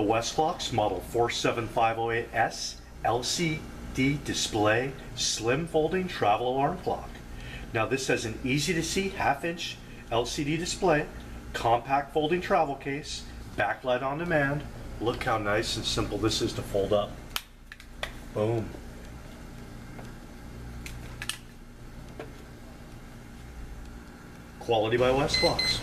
The Westclox Model 47508S LCD display slim folding travel alarm clock. Now this has an easy to see 1/2 inch LCD display, compact folding travel case, backlight on demand. Look how nice and simple this is to fold up. Boom. Quality by Westclox.